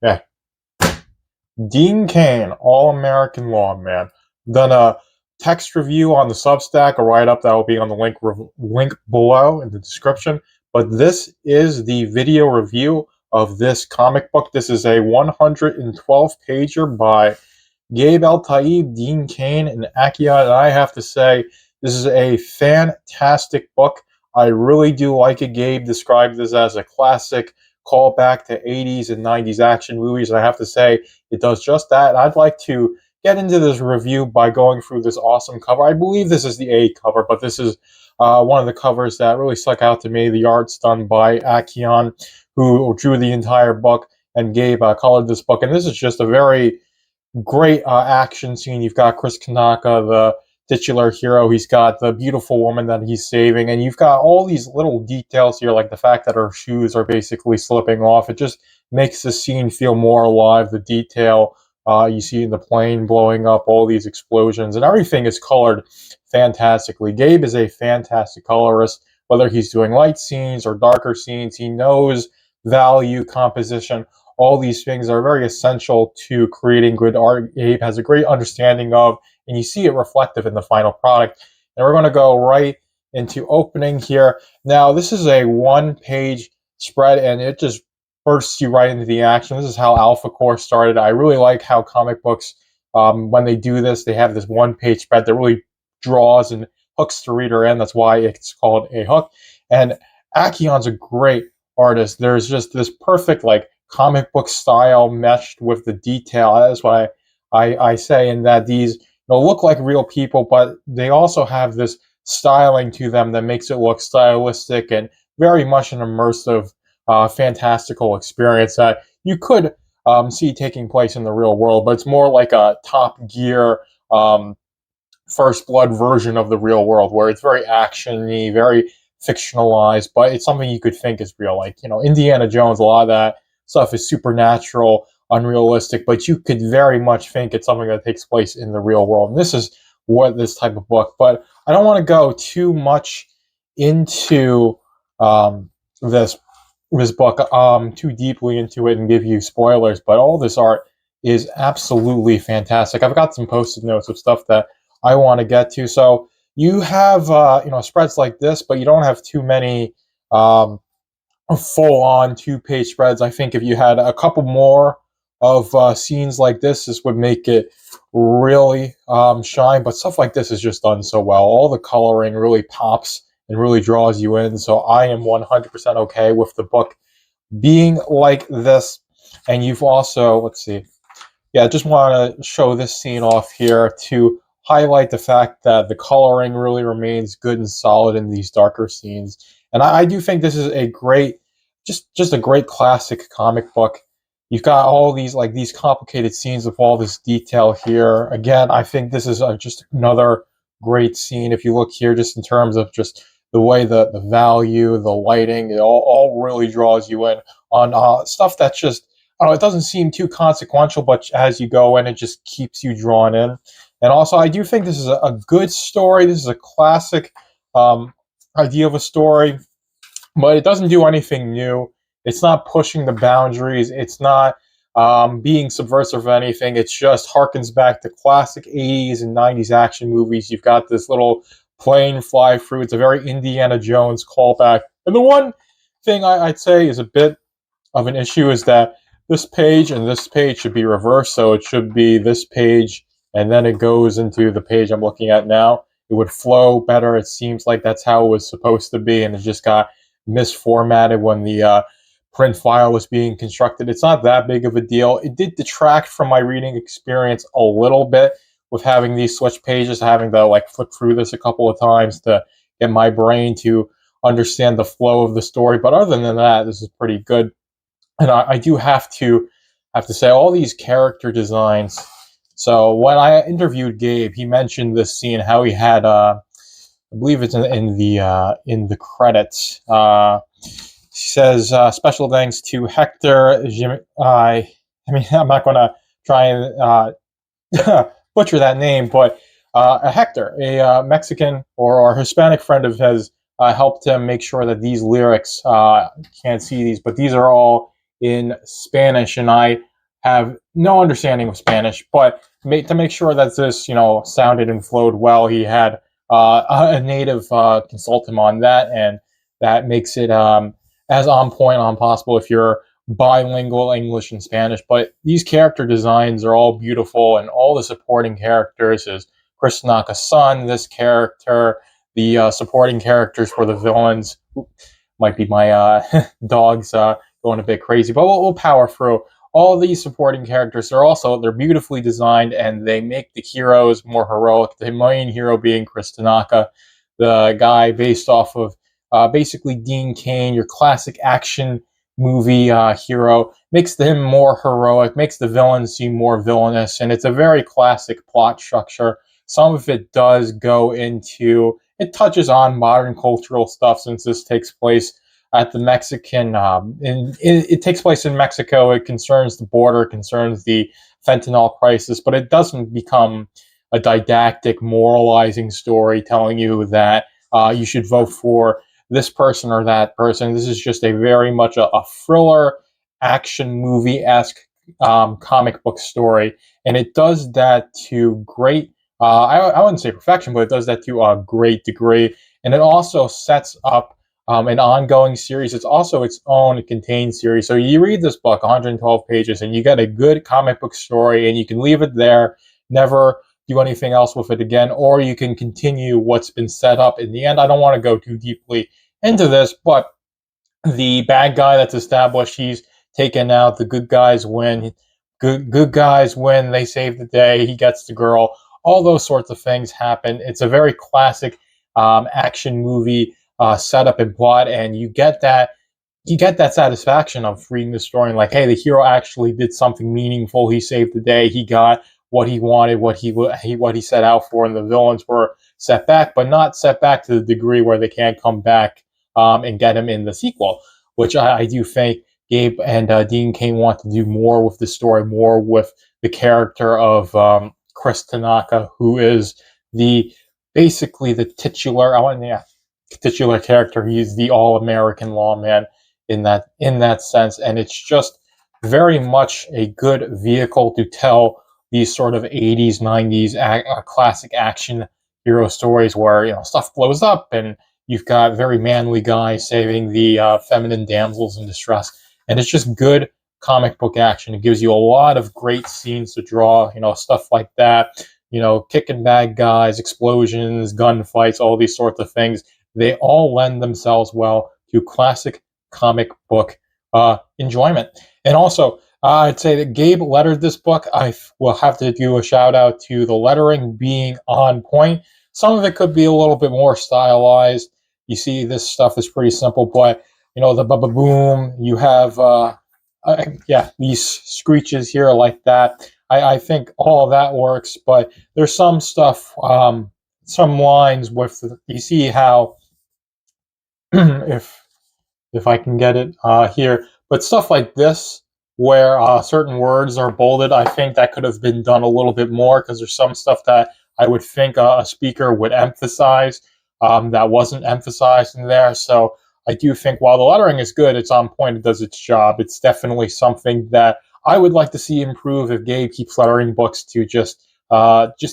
Yeah, Dean Cain, All-American Lawman. Done a text review on the Substack, a write-up that will be on the link below in the description. But this is the video review of this comic book. This is a 112-pager by Gabe El-Taib, Dean Cain, and Akion. And I have to say, this is a fantastic book. I really do like it. Gabe described this as a classic callback to 80s and 90s action movies. And I have to say, it does just that. I'd like to get into this review by going through this awesome cover. I believe this is the A cover, but this is one of the covers that really stuck out to me. The art's done by Akion, who drew the entire book, and Gabe colored this book. And this is just a very great action scene. You've got Chris Kanaka, the titular hero. He's got the beautiful woman that he's saving, and you've got all these little details here, like the fact that her shoes are basically slipping off. It just makes the scene feel more alive. The detail you see in the plane blowing up, all these explosions, and everything is colored fantastically. Gabe is a fantastic colorist, whether he's doing light scenes or darker scenes. He knows value, composition. All these things are very essential to creating good art. Gabe has a great understanding of, and you see it reflective in the final product. And we're going to go right into opening here. Now, this is a one-page spread, and it just bursts you right into the action. This is how Alpha Core started. I really like how comic books, when they do this, they have this one-page spread that really draws and hooks the reader in. That's why it's called a hook. And Akion's a great artist. There's just this perfect, like, comic book style meshed with the detail. That's what I say, in that these look like real people, but they also have this styling to them that makes it look stylistic and very much an immersive, fantastical experience that you could see taking place in the real world, but it's more like a Top Gear, First Blood version of the real world, where it's very action-y, very fictionalized, but it's something you could think is real. Like, Indiana Jones, a lot of that stuff is supernatural, unrealistic, but you could very much think it's something that takes place in the real world. And this is what this type of book, but I don't want to go too much into this book too deeply into it and give you spoilers, but all this art is absolutely fantastic. I've got some post-it notes of stuff that I want to get to. So you have spreads like this, but you don't have too many full-on two-page spreads. I think if you had a couple more of scenes like this would make it really shine. But stuff like this is just done so well. All the coloring really pops and really draws you in. So I am 100% okay with the book being like this. And you've also, let's see, yeah, just want to show this scene off here to highlight the fact that the coloring really remains good and solid in these darker scenes. And I do think this is a great, just a great classic comic book. You've got all these complicated scenes with all this detail here. Again, I think this is just another great scene. If you look here, just in terms of just the way the value, the lighting, it all really draws you in on stuff that's just, I don't know, it doesn't seem too consequential, but as you go in, it just keeps you drawn in. And also, I do think this is a good story. This is a classic idea of a story, but it doesn't do anything new. It's not pushing the boundaries. It's not being subversive of anything. It just harkens back to classic 80s and 90s action movies. You've got this little plane fly through. It's a very Indiana Jones callback. And the one thing I'd say is a bit of an issue is that this page and this page should be reversed. So it should be this page, and then it goes into the page I'm looking at now. It would flow better. It seems like that's how it was supposed to be, and it just got misformatted when the print file was being constructed. It's not that big of a deal. It did detract from my reading experience a little bit with having these switch pages, having to flip through this a couple of times to get my brain to understand the flow of the story. But other than that, this is pretty good. And I do have to say, all these character designs. So when I interviewed Gabe, he mentioned this scene, how he had, I believe it's in the credits. He says, special thanks to Hector. I'm not going to try and butcher that name, but Hector, a Mexican or Hispanic friend of his, helped him make sure that these lyrics, can't see these, but these are all in Spanish, and I have no understanding of Spanish, but to make sure that this, sounded and flowed well, he had a native consult him on that, and that makes it as on point on possible if you're bilingual English and Spanish. But these character designs are all beautiful, and all the supporting characters is Chris Tanaka's son, this character, the supporting characters for the villains. Might be my dogs going a bit crazy, but we'll power through. All these supporting characters are they're beautifully designed, and they make the heroes more heroic. The main hero being Chris Tanaka, the guy based off of basically Dean Cain, your classic action movie hero, makes him more heroic, makes the villains seem more villainous, and it's a very classic plot structure. Some of it does go into, it touches on modern cultural stuff since this takes place at the Mexican, it takes place in Mexico. It concerns the border, concerns the fentanyl crisis, but it doesn't become a didactic, moralizing story telling you that you should vote for this person or that person. This is just a very much a thriller, action movie esque comic book story, and it does that to great. I wouldn't say perfection, but it does that to a great degree, and it also sets up an ongoing series. It's also its own contained series. So you read this book, 112 pages, and you get a good comic book story, and you can leave it there, never do anything else with it again, or you can continue what's been set up. In the end, I don't want to go too deeply into this, but the bad guy that's established, he's taken out. The good guys win. Good guys win. They save the day. He gets the girl. All those sorts of things happen. It's a very classic action movie setup and plot, and you get that satisfaction of reading the story and like, hey, the hero actually did something meaningful. He saved the day. He got what he wanted, what he set out for, and the villains were set back, but not set back to the degree where they can't come back and get him in the sequel, which I do think Gabe and Dean Cain want to do more with the story, more with the character of Chris Tanaka, who is the basically the titular. Titular character. He's the all-American lawman in that sense, and it's just very much a good vehicle to tell these sort of 80s 90s classic action hero stories where stuff blows up and you've got very manly guys saving the feminine damsels in distress, and it's just good comic book action. It gives you a lot of great scenes to draw, stuff like that, kicking bad guys, explosions, gunfights, all these sorts of things. They all lend themselves well to classic comic book enjoyment. And also, I'd say that Gabe lettered this book. I will have to do a shout out to the lettering being on point. Some of it could be a little bit more stylized. You see, this stuff is pretty simple, but the boom, you have these screeches here like that. I think all of that works, but there's some stuff, some lines with you see how if I can get it here. But stuff like this, where certain words are bolded, I think that could have been done a little bit more because there's some stuff that I would think a speaker would emphasize that wasn't emphasized in there. So I do think while the lettering is good, it's on point, it does its job. It's definitely something that I would like to see improve if Gabe keeps lettering books to just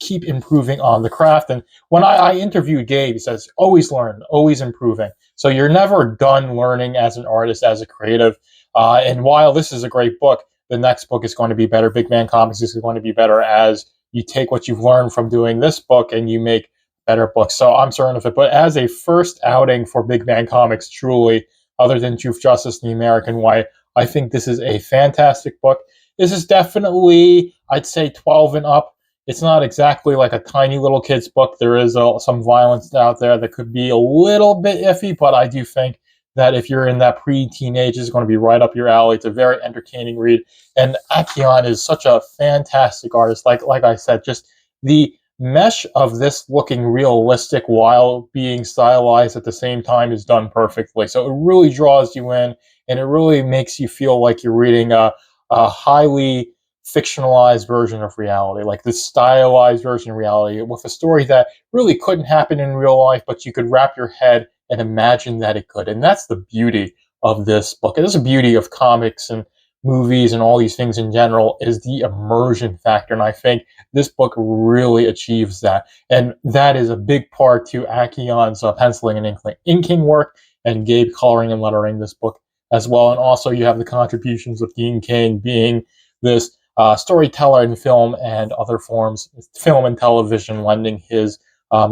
keep improving on the craft. And when I interviewed Gabe, he says, always learn, always improving. So you're never done learning as an artist, as a creative. And while this is a great book, the next book is going to be better. Big Man Comics is going to be better as you take what you've learned from doing this book and you make better books. So I'm certain of it. But as a first outing for Big Man Comics, truly, other than Truth, Justice, and the American Way, I think this is a fantastic book. This is definitely, I'd say, 12 and up. It's not exactly like a tiny little kid's book. There is some violence out there that could be a little bit iffy, but I do think that if you're in that pre-teenage, it's going to be right up your alley. It's a very entertaining read. And Akion is such a fantastic artist. Like I said, just the mesh of this looking realistic while being stylized at the same time is done perfectly. So it really draws you in, and it really makes you feel like you're reading a highly fictionalized version of reality, like this stylized version of reality with a story that really couldn't happen in real life, but you could wrap your head and imagine that it could. And that's the beauty of this book. It is the beauty of comics and movies and all these things in general is the immersion factor. And I think this book really achieves that. And that is a big part to Akion's penciling and inking work, and Gabe coloring and lettering this book as well. And also, you have the contributions of Dean Cain being this storyteller in film and other forms, film and television, lending his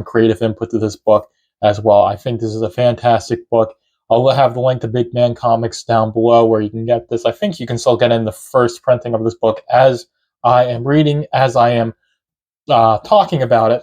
creative input to this book as well. I think this is a fantastic book. I'll have the link to Big Man Comics down below where you can get this. I think you can still get in the first printing of this book as I am reading, as I am talking about it,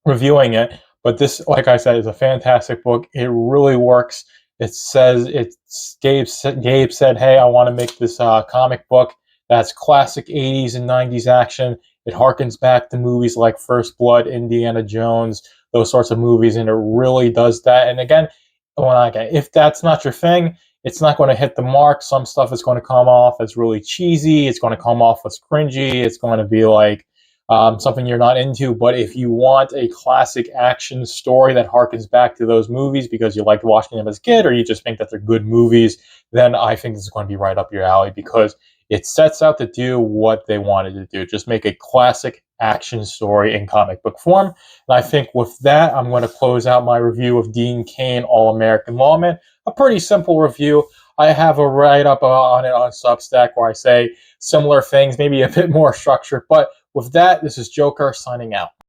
reviewing it. But this, like I said, is a fantastic book. It really works. It says it's Gabe said, "Hey, I want to make this comic book that's classic '80s and '90s action. It harkens back to movies like First Blood, Indiana Jones, those sorts of movies, and it really does that." And again, if that's not your thing, it's not going to hit the mark. Some stuff is going to come off as really cheesy. It's going to come off as cringy. It's going to be like something you're not into. But if you want a classic action story that harkens back to those movies because you liked watching them as a kid, or you just think that they're good movies, then I think this is going to be right up your alley, because it sets out to do what they wanted to do. Just make a classic action story in comic book form. And I think with that, I'm going to close out my review of Dean Cain, All-American Lawman. A pretty simple review. I have a write-up on it on Substack where I say similar things, maybe a bit more structured. But with that, this is Joker signing out.